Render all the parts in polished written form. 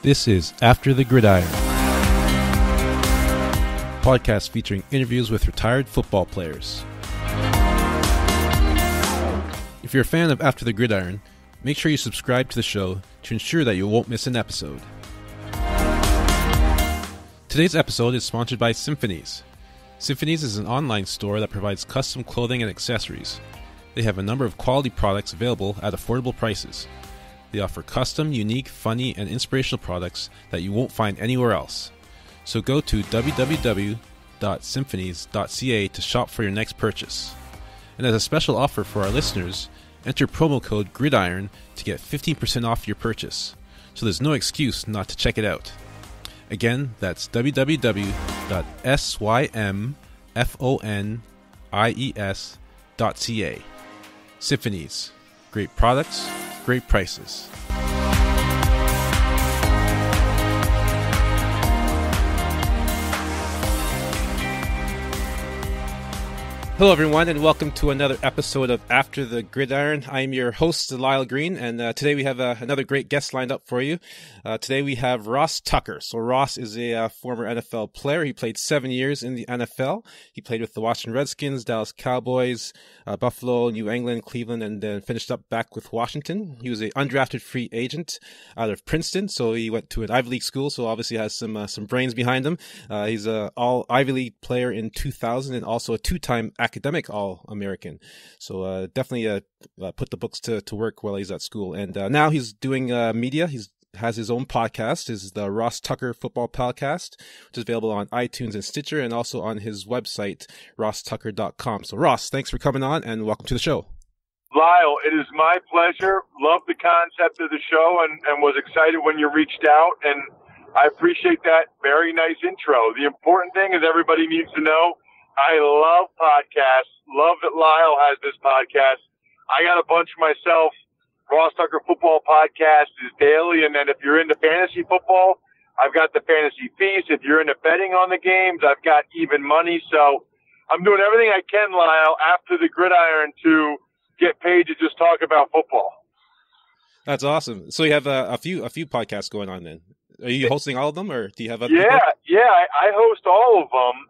This is After the Gridiron, a podcast featuring interviews with retired football players. If you're a fan of After the Gridiron, make sure you subscribe to the show to ensure that you won't miss an episode. Today's episode is sponsored by Symphonies. Symphonies is an online store that provides custom clothing and accessories. They have a number of quality products available at affordable prices. They offer custom, unique, funny, and inspirational products that you won't find anywhere else. So go to www.symphonies.ca to shop for your next purchase. And as a special offer for our listeners, enter promo code GRIDIRON to get 15% off your purchase. So there's no excuse not to check it out. Again, that's www.symphonies.ca. Symphonies. Great products, great prices. Hello, everyone, and welcome to another episode of After the Gridiron. I'm your host, Lyle Green, and today we have another great guest lined up for you. Today we have Ross Tucker. So Ross is a former NFL player. He played 7 years in the NFL. He played with the Washington Redskins, Dallas Cowboys, Buffalo, New England, Cleveland, and then finished up back with Washington. He was an undrafted free agent out of Princeton, so he went to an Ivy League school, so obviously has some brains behind him. He's an all-Ivy League player in 2000 and also a two-time academic All-American. So definitely put the books to work while he's at school. And now he's doing media. He has his own podcast, is the Ross Tucker Football Podcast, which is available on iTunes and Stitcher, and also on his website, rosstucker.com. So Ross, thanks for coming on, and welcome to the show. Lyle, it is my pleasure. Love the concept of the show and was excited when you reached out, and I appreciate that very nice intro. The important thing is everybody needs to know I love podcasts. Love that Lyle has this podcast. I got a bunch myself. Ross Tucker Football Podcast is daily. And then if you're into fantasy football, I've got the Fantasy Feast. If you're into betting on the games, I've got Even Money. So I'm doing everything I can, Lyle, after the gridiron to get paid to just talk about football. That's awesome. So you have a few podcasts going on then. Are you hosting all of them, or do you have other people? Yeah, I host all of them.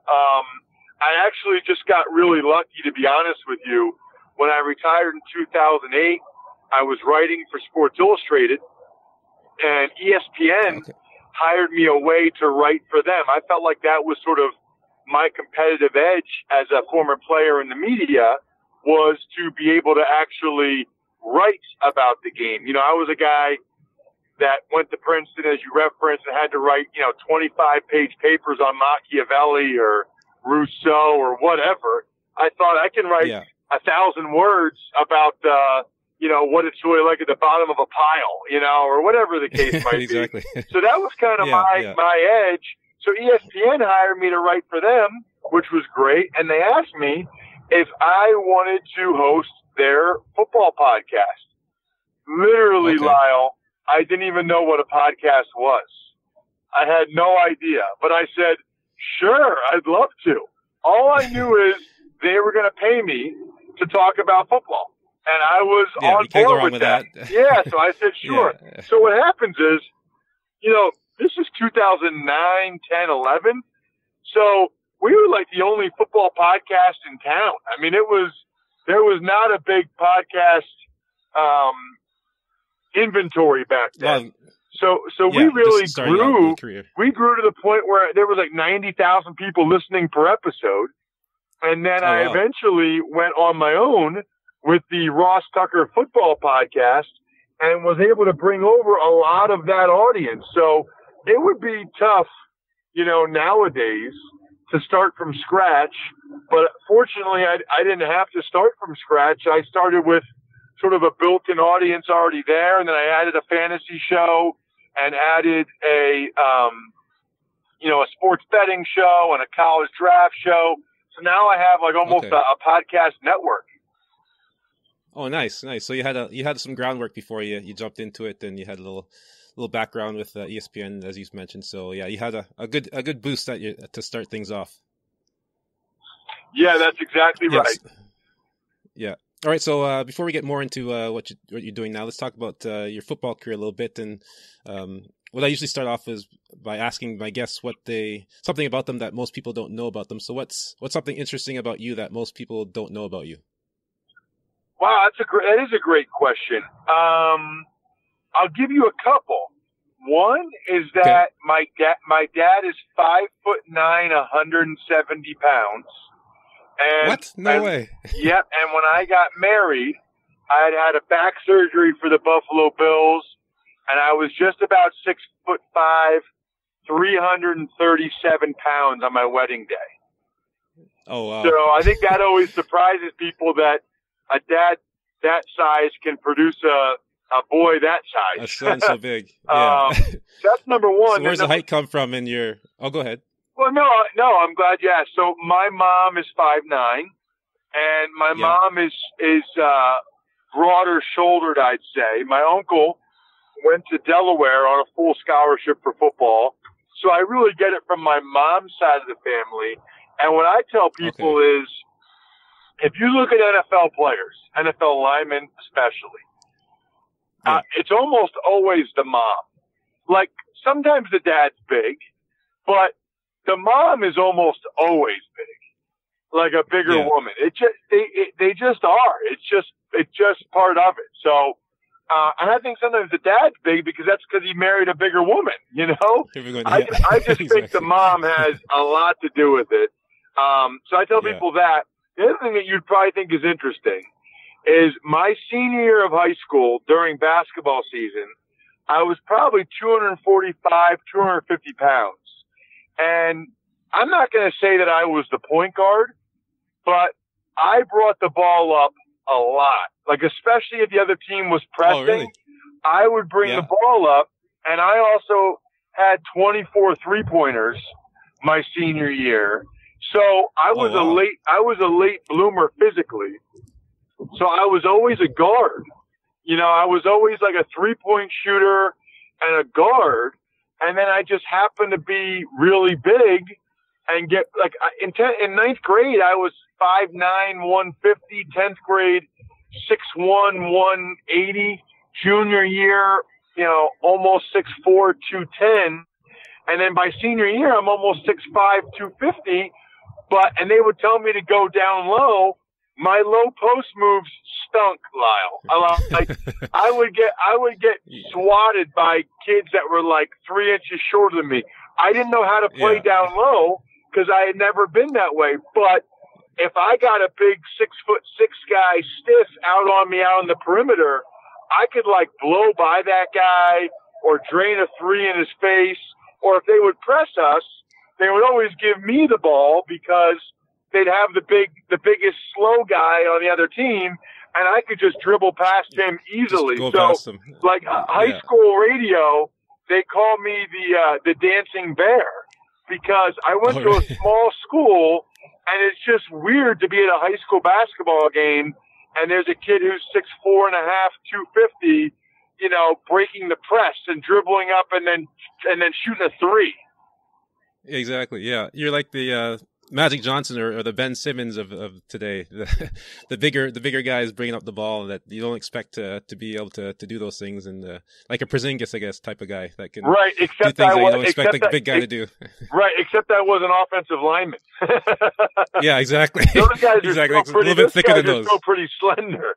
I actually just got really lucky, to be honest with you. When I retired in 2008, I was writing for Sports Illustrated, and ESPN hired me away to write for them. I felt like that was sort of my competitive edge as a former player in the media, was to be able to actually write about the game. You know, I was a guy that went to Princeton, as you referenced, and had to write, 25-page papers on Machiavelli or Rousseau or whatever. I thought I can write 1,000 words about, what it's really like at the bottom of a pile, or whatever the case might exactly. be. So that was kind of my edge. So ESPN hired me to write for them, which was great. And they asked me if I wanted to host their football podcast. Literally, Lyle, I didn't even know what a podcast was. I had no idea, but I said, sure, I'd love to. All I knew is they were going to pay me to talk about football. And I was on board with that. Yeah, so I said, sure. Yeah. So what happens is, this is 2009, 10, 11. So we were like the only football podcast in town. I mean, there was not a big podcast inventory back then. So we really grew. We grew to the point where there was like 90,000 people listening per episode. And then I eventually went on my own with the Ross Tucker Football Podcast and was able to bring over a lot of that audience. So it would be tough, nowadays to start from scratch. But fortunately, I didn't have to start from scratch. I started with sort of a built-in audience already there. And then I added a fantasy show and added a sports betting show and a college draft show. So now I have like almost a podcast network. Oh, nice. So you had some groundwork before you jumped into it, and you had a little background with ESPN, as you mentioned. So yeah, you had a good boost to start things off. Yeah, that's exactly right. Yeah. All right, so before we get more into what you're doing now, let's talk about your football career a little bit. And what I usually start off is by asking my guests something about them that most people don't know about them. So what's something interesting about you that most people don't know about you? Wow, that is a great question. I'll give you a couple. One is that my dad is 5'9", 170 pounds. And, what? No way. Yep. And when I got married, I had a back surgery for the Buffalo Bills, and I was just about 6'5", 337 pounds on my wedding day. Oh wow! So I think that always surprises people that a dad that size can produce a boy that size. A son so big. Yeah. That's number one. So where's the height come from in your? Oh, go ahead. Well, no, I'm glad you asked. So my mom is 5'9", and my mom is broader shouldered, I'd say. My uncle went to Delaware on a full scholarship for football, so I really get it from my mom's side of the family. And what I tell people is, if you look at NFL players, NFL linemen especially, it's almost always the mom. Like, sometimes the dad's big, but the mom is almost always big, like a bigger woman. They just are. It's just part of it. So, and I think sometimes the dad's big because that's because he married a bigger woman, you know? I just think the mom has a lot to do with it. So I tell people that. The other thing that you'd probably think is interesting is my senior year of high school during basketball season, I was probably 245, 250 pounds. And I'm not going to say that I was the point guard, but I brought the ball up a lot. Like, especially if the other team was pressing, really? I would bring the ball up. And I also had 24 3-pointers my senior year. So I was a late bloomer physically. So I was always a guard. You know, I was always like a 3-point shooter and a guard. And then I just happened to be really big and get like in ninth grade, I was 5'9", 150, 10th grade, 6'1", 180, junior year, you know, almost 6'4", 210. And then by senior year, I'm almost 6'5", 250. And they would tell me to go down low. My low post moves stunk, Lyle. I would get swatted by kids that were like 3 inches shorter than me. I didn't know how to play down low because I had never been that way. But if I got a big 6'6" guy stiff out on me out on the perimeter, I could like blow by that guy or drain a three in his face. Or if they would press us, they would always give me the ball because they'd have the biggest slow guy on the other team, and I could just dribble past him easily. So, like high school radio, they call me the dancing bear because I went to a small school, and it's just weird to be at a high school basketball game, and there's a kid who's 6'4.5", 250, you know, breaking the press and dribbling up and then shooting a three. Exactly. Yeah, you're like the Magic Johnson or the Ben Simmons of today. The bigger guys bringing up the ball that you don't expect to be able to do those things, and like a Porzingis, I guess, type of guy that can do things that you don't expect a big guy to do. Right, except I was an offensive lineman. Yeah, exactly. Those guys are exactly. still pretty, a little bit thicker than those. Still pretty slender.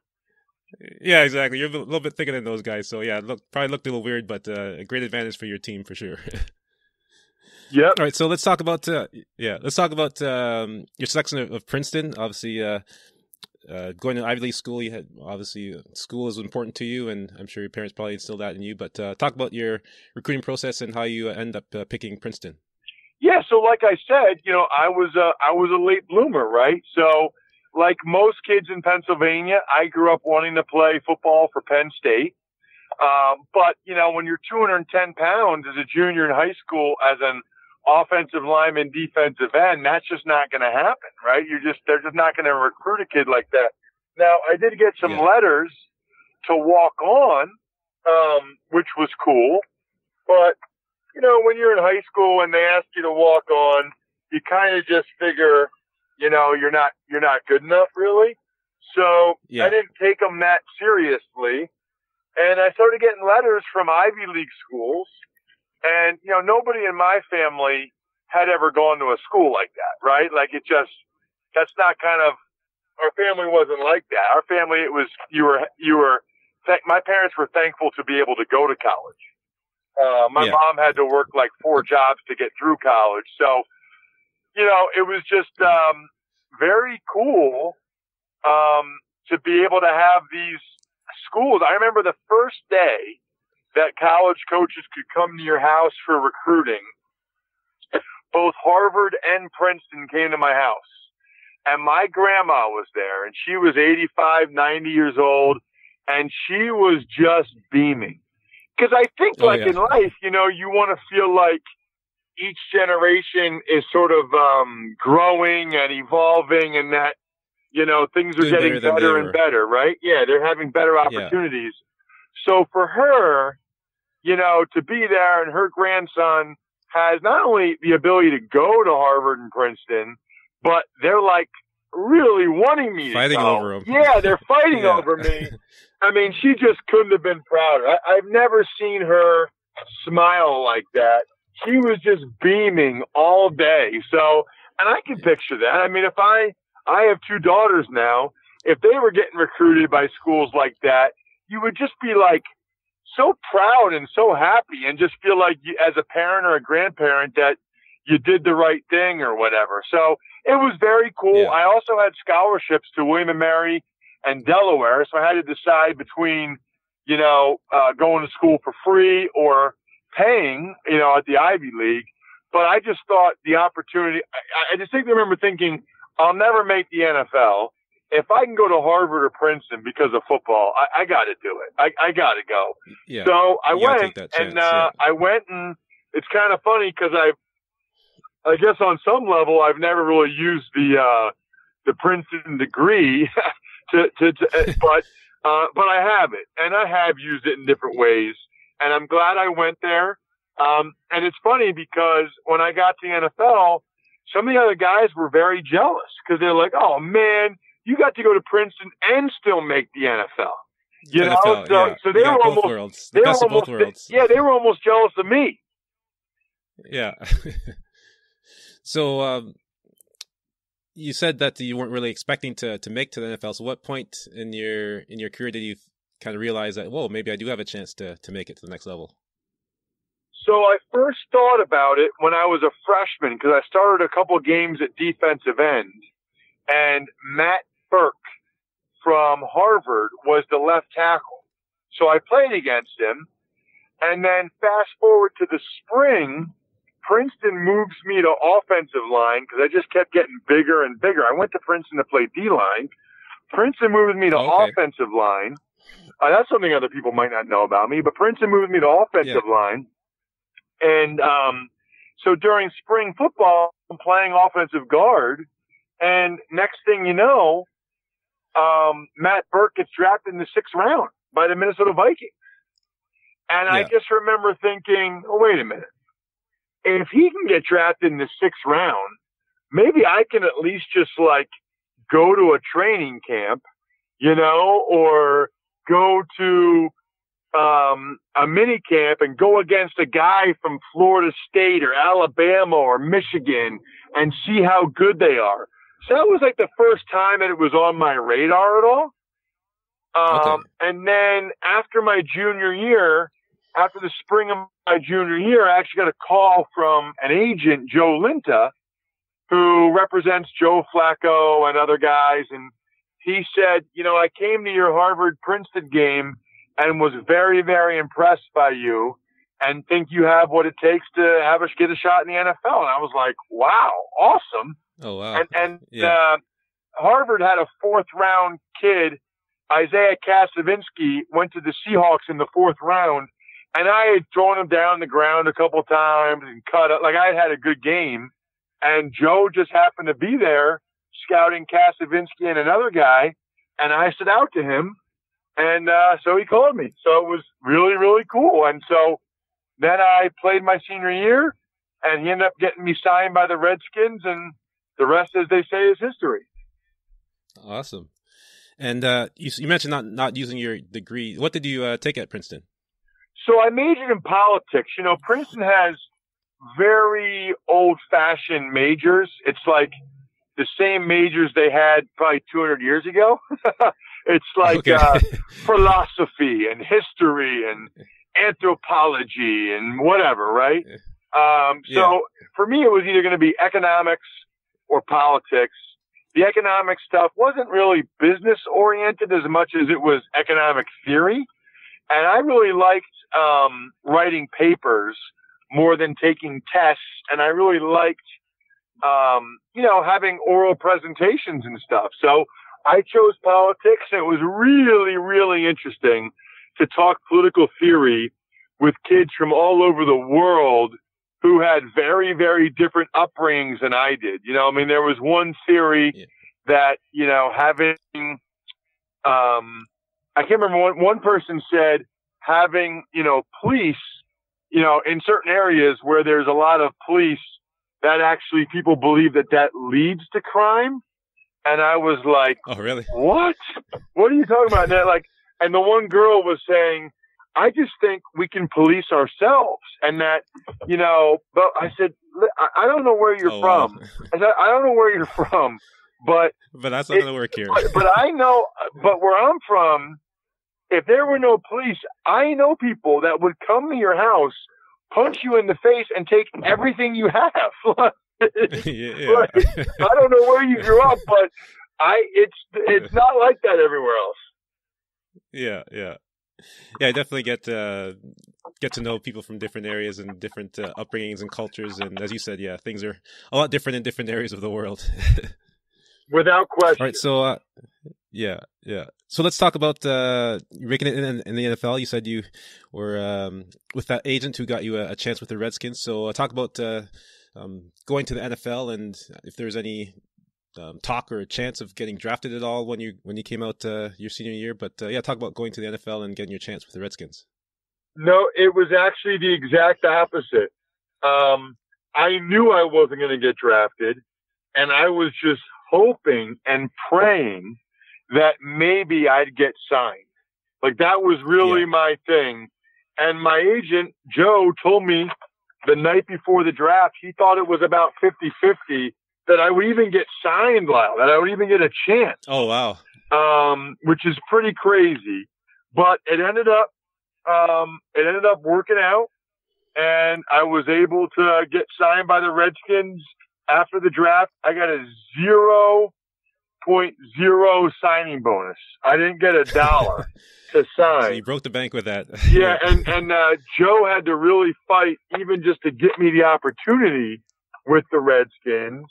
Yeah, exactly. You're a little bit thicker than those guys, so yeah, probably looked a little weird, but a great advantage for your team for sure. Yeah. All right. So let's talk about your selection of Princeton. Obviously, going to Ivy League school, you had obviously school is important to you, and I'm sure your parents probably instilled that in you. But talk about your recruiting process and how you end up picking Princeton. Yeah. So, like I said, you know, I was a late bloomer, right? So, like most kids in Pennsylvania, I grew up wanting to play football for Penn State. But you know, when you're 210 pounds as a junior in high school, as an offensive lineman, defensive end, that's just not going to happen, right? They're just not going to recruit a kid like that. Now, I did get some letters to walk on, which was cool. But, you know, when you're in high school and they ask you to walk on, you kind of just figure, you know, you're not good enough really. So I didn't take them that seriously. And I started getting letters from Ivy League schools. And, nobody in my family had ever gone to a school like that, right? Like that's not kind of, our family wasn't like that. Our family, it was, my parents were thankful to be able to go to college. My mom had to work like 4 jobs to get through college. So, it was just, very cool, to be able to have these schools. I remember the first day that college coaches could come to your house for recruiting. Both Harvard and Princeton came to my house, and my grandma was there, and she was 85, 90 years old, and she was just beaming. Because I think in life, you want to feel like each generation is sort of growing and evolving, and that, things are getting better and better, right? Yeah, they're having better opportunities. Yeah. So for her, to be there, and her grandson has not only the ability to go to Harvard and Princeton, but they're like really wanting me fighting to go. Over him. Yeah, they're fighting over me. I mean, she just couldn't have been prouder. I've never seen her smile like that. She was just beaming all day. So, and I can picture that. I mean, if I have 2 daughters now, if they were getting recruited by schools like that, you would just be like so proud and so happy, and just feel like you, as a parent or a grandparent, that you did the right thing or whatever. So it was very cool. Yeah. I also had scholarships to William & Mary and Delaware. So I had to decide between, going to school for free or paying, at the Ivy League. But I just thought the opportunity, I distinctly remember thinking, I'll never make the NFL. If I can go to Harvard or Princeton because of football, I got to do it. I got to go. Yeah. So I went, and I went, and it's kind of funny because I guess on some level I've never really used the Princeton degree but I have it, and I have used it in different ways, and I'm glad I went there. And it's funny because when I got to the NFL, some of the other guys were very jealous because they're like, "Oh man, you got to go to Princeton and still make the NFL." So they were almost worlds. The best of both worlds. Yeah, they were almost jealous of me. Yeah. So you said that you weren't really expecting to make to the NFL. So what point in your career did you kind of realize that, whoa, maybe I do have a chance to make it to the next level? So I first thought about it when I was a freshman, because I started a couple of games at defensive end, and Matt Burke from Harvard was the left tackle. So I played against him, and then fast forward to the spring, Princeton moves me to offensive line because I just kept getting bigger and bigger. I went to Princeton to play D-line. Princeton moved me to offensive line. That's something other people might not know about me, but Princeton moved me to offensive line. And so during spring football, I'm playing offensive guard, and next thing you know, Matt Burke gets drafted in the 6th round by the Minnesota Vikings. And I just remember thinking, oh, wait a minute. If he can get drafted in the 6th round, maybe I can at least just go to a training camp, or go to a mini camp and go against a guy from Florida State or Alabama or Michigan and see how good they are. So that was the first time that it was on my radar at all. And then after my junior year, after the spring of my junior year, I actually got a call from an agent, Joe Linta, who represents Joe Flacco and other guys. And he said, I came to your Harvard-Princeton game and was very, very impressed by you and think you have what it takes to have us get a shot in the NFL. And I was like, wow, awesome. Oh, wow. And Harvard had a 4th-round kid, Isaiah Kasavinsky, went to the Seahawks in the 4th round. And I had thrown him down the ground a couple times and cut it. I had a good game. And Joe just happened to be there scouting Kasavinsky and another guy. And I stood out to him. And so he called me. So it was really, really cool. And so then I played my senior year, and he ended up getting me signed by the Redskins. And the rest, as they say, is history. Awesome. And you mentioned not using your degree. What did you take at Princeton? So I majored in politics. Princeton has very old-fashioned majors. It's like the same majors they had probably 200 years ago. It's like philosophy and history and anthropology and whatever, right? So for me, it was either going to be economics or politics. The economic stuff wasn't really business-oriented as much as it was economic theory. And I really liked writing papers more than taking tests. And I really liked, having oral presentations and stuff. So I chose politics. And it was really, really interesting to talk political theory with kids from all over the world who had very, very different upbringings than I did. There was one theory that, having, I can't remember, one person said having, police, in certain areas where there's a lot of police, that actually people believe that leads to crime. And I was like, oh, really? What are you talking about? And the one girl was saying, I just think we can police ourselves. And that, but I said, I don't know where you're from. Wow. I said, I don't know where you're from, but that's not going to work here. But I know, but where I'm from, if there were no police, I know people that would come to your house, punch you in the face, and take everything you have. Yeah. I don't know where you grew up, but it's not like that everywhere else. Yeah. I definitely get to know people from different areas and different upbringings and cultures, and as you said, things are a lot different in different areas of the world. Without question. All right, so yeah. So let's talk about making it in the NFL. You said you were with that agent who got you a chance with the Redskins. So talk about going to the NFL and if there's any talk or a chance of getting drafted at all when you came out your senior year. But talk about going to the NFL and getting your chance with the Redskins. No, it was actually the exact opposite. I knew I wasn't going to get drafted, and I was just hoping and praying that maybe I'd get signed. Like that was really my thing. And my agent, Joe, told me the night before the draft, he thought it was about 50-50 that I would even get signed, Lyle, that I would even get a chance. Oh, wow. Which is pretty crazy. But it ended up working out, and I was able to get signed by the Redskins after the draft. I got a 0.0 signing bonus. I didn't get $1 to sign. So you broke the bank with that. Yeah, and Joe had to really fight even just to get me the opportunity with the Redskins.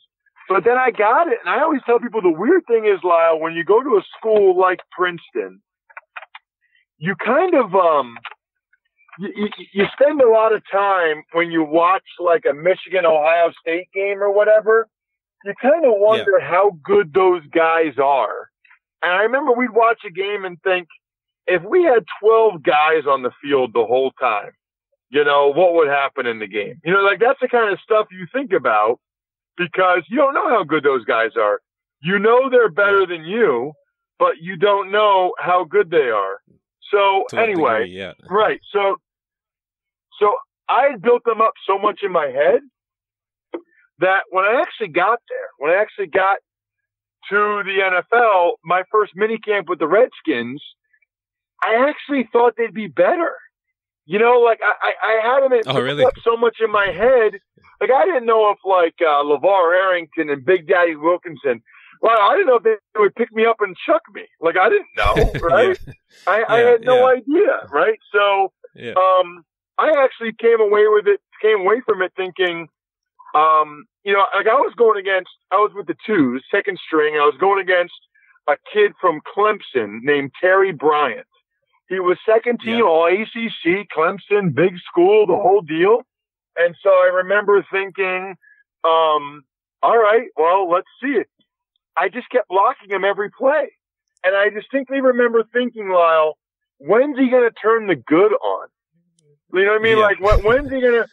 But then I got it. And I always tell people the weird thing is, Lyle, when you go to a school like Princeton, you kind of you spend a lot of time when you watch like a Michigan-Ohio State game or whatever, you kind of wonder how good those guys are. And I remember we'd watch a game and think, if we had 12 guys on the field the whole time, what would happen in the game? That's the kind of stuff you think about because you don't know how good those guys are. They're better than you, but you don't know how good they are. So anyway, right. So I had built them up so much in my head that when I actually got to the NFL, my first mini camp with the Redskins, I actually thought they'd be better. I had them up so much in my head. Like, I didn't know if LeVar Arrington and Big Daddy Wilkinson, I didn't know if they would pick me up and chuck me. Like, I didn't know, right? I had no idea, right? So, I actually came away from it thinking, I was with the twos, second string. I was going against a kid from Clemson named Terry Bryant. He was second team all ACC, Clemson, big school, the whole deal. And so I remember thinking, all right, well, let's see it. I just kept blocking him every play. And I distinctly remember thinking, Lyle, when's he going to turn the good on? You know what I mean? Like, when's he going to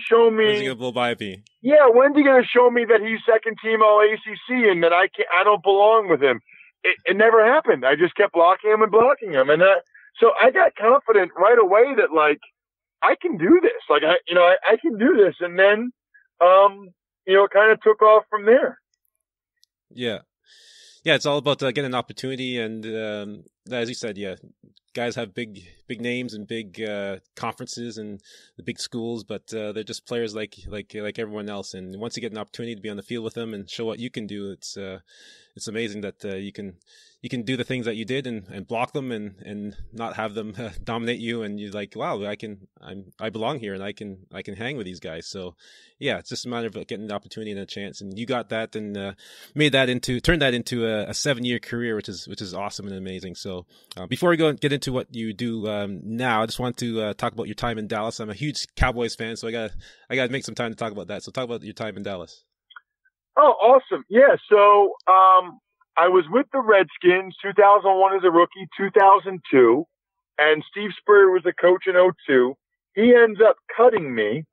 show me? When's he going to blow by me? Yeah, when's he going to show me that he's second team all ACC and that I don't belong with him? It never happened. I just kept blocking him. And So I got confident right away that like I can do this. Like I can do this. And then, it kind of took off from there. Yeah. Yeah, it's all about getting an opportunity, and as you said, yeah, guys have big names and big conferences and the big schools, but they're just players like everyone else. And once you get an opportunity to be on the field with them and show what you can do, it's amazing that you can do the things that you did and block them and not have them dominate you. And you're like, wow, I belong here, and I can hang with these guys. So yeah, it's just a matter of getting an opportunity and a chance. And you got that and turned that into a 7-year career, which is awesome and amazing. So before we get into what you do now, I just want to talk about your time in Dallas. I'm a huge Cowboys fan, so I got to make some time to talk about that. So talk about your time in Dallas. Oh, awesome. Yeah. So, I was with the Redskins 2001 as a rookie, 2002, and Steve Spurrier was the coach in 2002. He ends up cutting me,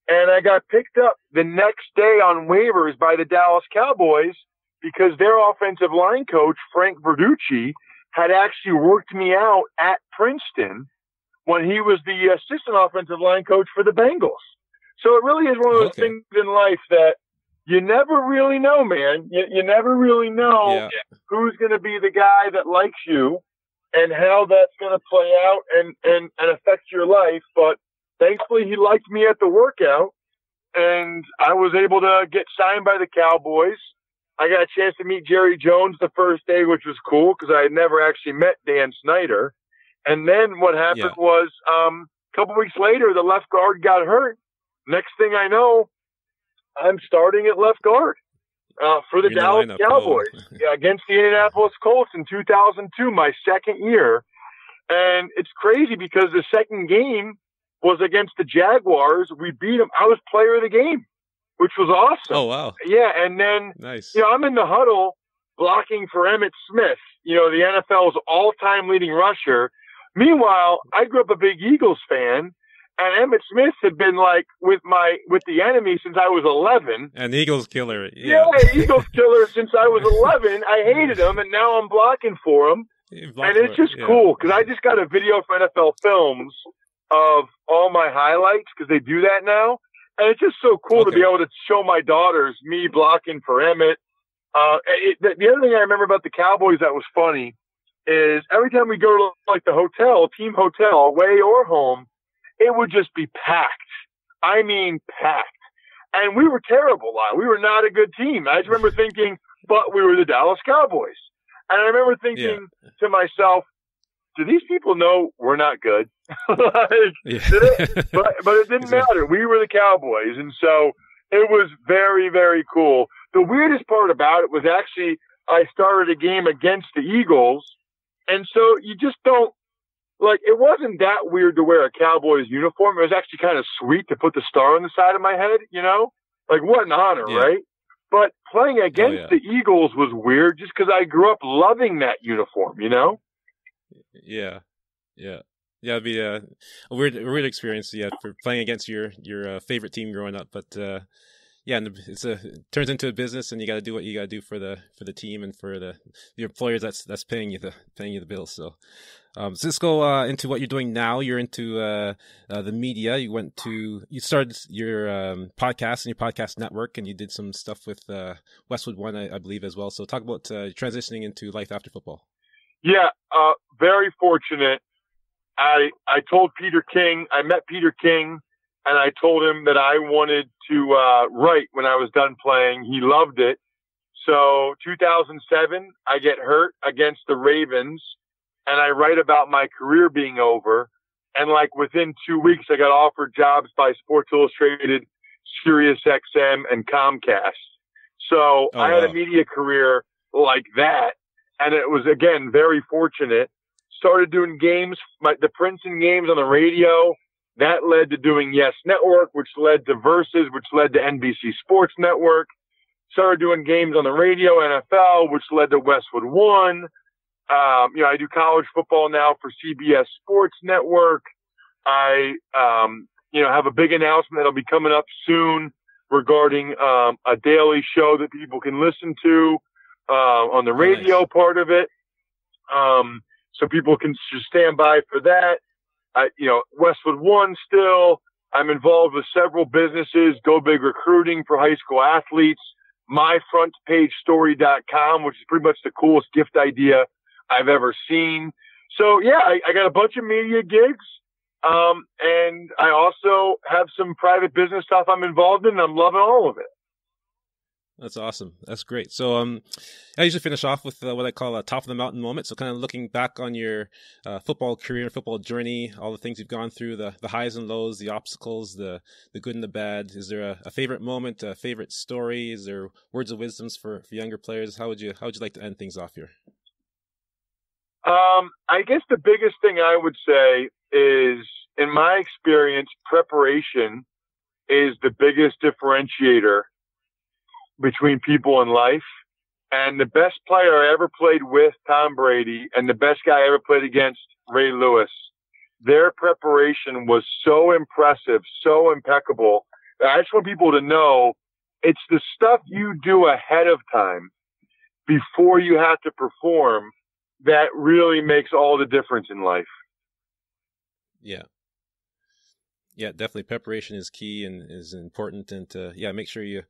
and I got picked up the next day on waivers by the Dallas Cowboys because their offensive line coach, Frank Verducci, had actually worked me out at Princeton when he was the assistant offensive line coach for the Bengals. So it really is one of those things in life that you never really know, man. You never really know who's going to be the guy that likes you and how that's going to play out and affect your life. But thankfully, he liked me at the workout, and I was able to get signed by the Cowboys. I got a chance to meet Jerry Jones the first day, which was cool because I had never actually met Dan Snyder. And then what happened was a couple weeks later, the left guard got hurt. Next thing I know, I'm starting at left guard for the Dallas Cowboys against the Indianapolis Colts in 2002, my second year. And it's crazy because the second game was against the Jaguars. We beat them. I was player of the game, which was awesome. Oh, wow. Yeah, and then nice. I'm in the huddle blocking for Emmitt Smith, the NFL's all-time leading rusher. Meanwhile, I grew up a big Eagles fan. And Emmitt Smith had been like with the enemy since I was 11. An Eagles killer. Yeah, Eagles killer since I was 11. I hated him, and now I'm blocking for him. And it's just cool because I just got a video from NFL Films of all my highlights because they do that now. And it's just so cool to be able to show my daughters me blocking for Emmitt. The other thing I remember about the Cowboys that was funny is every time we go to like the hotel, team hotel, away or home, it would just be packed. I mean, packed. And we were terrible, Lyle. We were not a good team. I just remember thinking, but we were the Dallas Cowboys. And I remember thinking to myself, do these people know we're not good? But it didn't matter. We were the Cowboys. And so it was very, very cool. The weirdest part about it was actually I started a game against the Eagles. And so you just don't, like, it wasn't that weird to wear a Cowboys uniform. It was actually kind of sweet to put the star on the side of my head, Like, what an honor, right? But playing against the Eagles was weird just because I grew up loving that uniform, Yeah. It'd be a weird experience, for playing against your favorite team growing up. But and it turns into a business, and you got to do what you got to do for the team and for the employers that's paying you the bills. So let's go into what you're doing now. You're into the media. You started your podcast and your podcast network, and you did some stuff with Westwood One, I believe, as well. So talk about transitioning into life after football. Yeah, very fortunate. I told Peter King, I met Peter King, and I told him that I wanted to write when I was done playing. He loved it. So 2007, I get hurt against the Ravens, and I write about my career being over. And like within 2 weeks, I got offered jobs by Sports Illustrated, Sirius XM, and Comcast. So I had a media career like that. And it was, again, very fortunate. Started doing games, the Princeton games on the radio. That led to doing Yes Network, which led to Versus, which led to NBC Sports Network. Started doing games on the radio, NFL, which led to Westwood One. I do college football now for CBS Sports Network. I, have a big announcement that'll be coming up soon regarding a daily show that people can listen to on the radio part of it. so people can just stand by for that. Westwood One still. I'm involved with several businesses, Go Big Recruiting for high school athletes, myfrontpagestory.com, which is pretty much the coolest gift idea I've ever seen. So yeah, I got a bunch of media gigs. And I also have some private business stuff I'm involved in, and I'm loving all of it. That's awesome. That's great. So I usually finish off with what I call a top of the mountain moment. So kind of looking back on your football career, football journey, all the things you've gone through, the highs and lows, the obstacles, the good and the bad. Is there a favorite moment, a favorite story? Is there words of wisdoms for younger players? How would you like to end things off here? I guess the biggest thing I would say is, in my experience, preparation is the biggest differentiator between people in life. And the best player I ever played with, Tom Brady, and the best guy I ever played against, Ray Lewis, their preparation was so impressive, so impeccable. I just want people to know it's the stuff you do ahead of time before you have to perform that really makes all the difference in life. Yeah. Yeah, definitely. Preparation is key and is important. And make sure you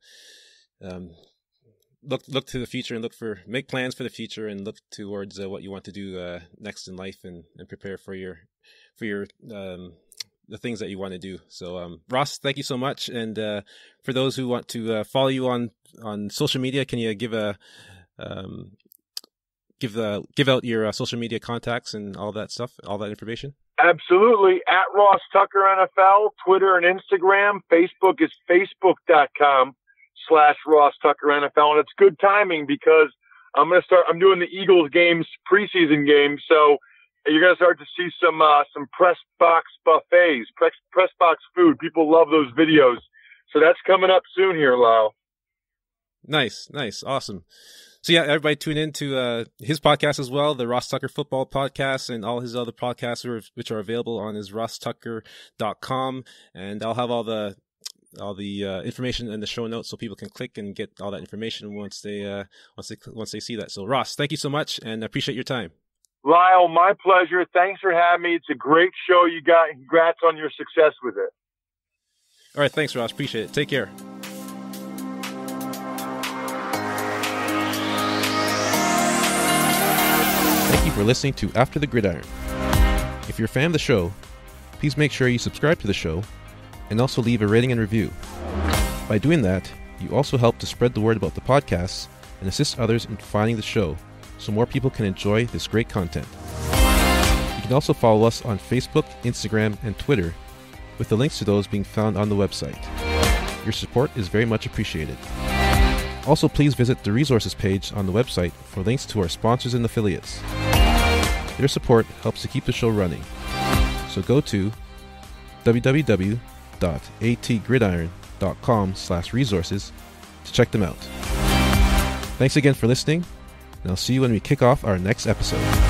look to the future and make plans for the future and look towards what you want to do next in life and prepare for your the things that you want to do. So Ross, thank you so much. And for those who want to follow you on social media, can you give out your social media contacts and all that stuff, all that information? Absolutely. At Ross Tucker NFL, Twitter and Instagram. Facebook is facebook.com/Ross Tucker NFL. And it's good timing because I'm doing the Eagles games, preseason games. So you're going to start to see some press box buffets, press box food. People love those videos. So that's coming up soon here, Lyle. Nice. Awesome. So yeah, everybody tune in to his podcast as well, the Ross Tucker Football Podcast, and all his other podcasts, which are available on his rosstucker.com. And I'll have all the information in the show notes so people can click and get all that information once they see that. So Ross, thank you so much, and I appreciate your time. Lyle, my pleasure. Thanks for having me. It's a great show you got. Congrats on your success with it. All right, thanks, Ross. Appreciate it. Take care. Thank you for listening to After the Gridiron. If you're a fan of the show, please make sure you subscribe to the show and also leave a rating and review. By doing that, you also help to spread the word about the podcast and assist others in finding the show so more people can enjoy this great content. You can also follow us on Facebook, Instagram, and Twitter, with the links to those being found on the website. Your support is very much appreciated. Also, please visit the resources page on the website for links to our sponsors and affiliates. Their support helps to keep the show running. So go to www.atgridiron.com/resources to check them out. Thanks again for listening, and I'll see you when we kick off our next episode.